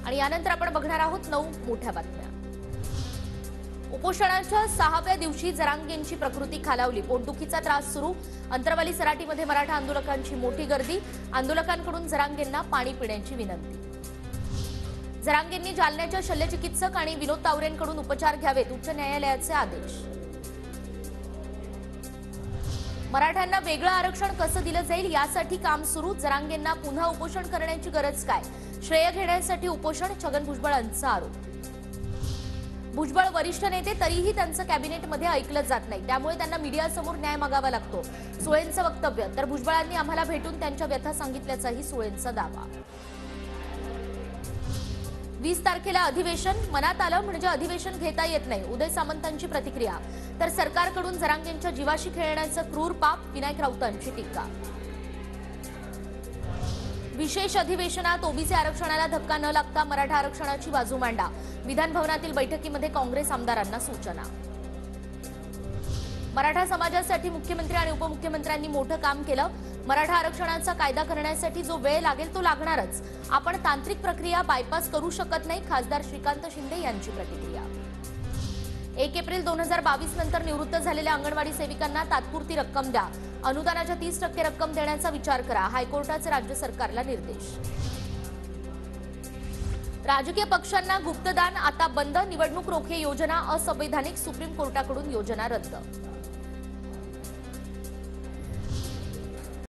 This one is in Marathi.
आणि यानंतर आपण बघणार आहोत 9 मोठ्या बातम्या। उपोषणाच्या 6व्या दिवशी जरांगेंची प्रकृती खालावली, पोटदुखीचा त्रास सुरू। अंतरवाली सराटीमध्ये मराठा आंदोलकांची मोठी गर्दी, आंदोलकांकडून जरांगेंना पाणी पिण्याची विनंती। जरांगेंनी जालन्याच्या शल्यचिकित्सक आणि विनोद तावरेंकडून उपचार घ्यावेत, उच्च न्यायालयाचे आदेश। मराठ्यांना वेगळं आरक्षण कसं दिलं जाईल यासाठी काम सुरू, जरांगेंना पुन्हा उपोषण करण्याची गरज काय, श्रेय घेण्यासाठी उपोषण, छगन भुजबळांचा आरोप। भुजबळ वरिष्ठ नेते तरीही त्यांचं कॅबिनेटमध्ये ऐकलं जात नाही, त्यामुळे त्यांना मीडियासमोर न्याय मागावा लागतो, सुळेंचं वक्तव्य। तर भुजबळांनी आम्हाला भेटून त्यांच्या व्यथा सांगितल्याचाही सुळेंचा दावा। 20 तारखेला अधिवेशन, मनात आलं म्हणजे अधिवेशन घेता येत नाही, उदय सामंतांची प्रतिक्रिया। तर सरकारकडून जरांगेंच्या जीवाशी खेळण्याचं क्रूर पाप, विनायक राऊतांची टीका। विशेष अधिवेशनात ओबीसी आरक्षणाला धक्का न लागता मराठा आरक्षणाची बाजू मांडा, विधान भवनातील बैठकीमध्ये काँग्रेस आमदारांना सूचना। मराठा समाजासाठी मुख्यमंत्री आणि उपमुख्यमंत्र्यांनी मोठं काम केलं, मराठा आरक्षणाचा कायदा करण्यासाठी जो वेळ लागेल तो लागणारच, आपण तांत्रिक प्रक्रिया बायपास करू शकत नाही, खासदार श्रीकांत शिंदे यांची प्रतिक्रिया। 1 एप्रिल 2022 नंतर निवृत्त झालेल्या अंगणवाडी सेविकांना तात्पुरती रक्कम द्या, अनुदानाच्या 30% रक्कम देण्याचा विचार करा, हायकोर्टाचे राज्य सरकारला निर्देश। राजकीय पक्षांना गुप्तदान आता बंद, निवडणूक रोखे योजना असंवैधानिक, सुप्रीम कोर्टाकडून योजना रद्द।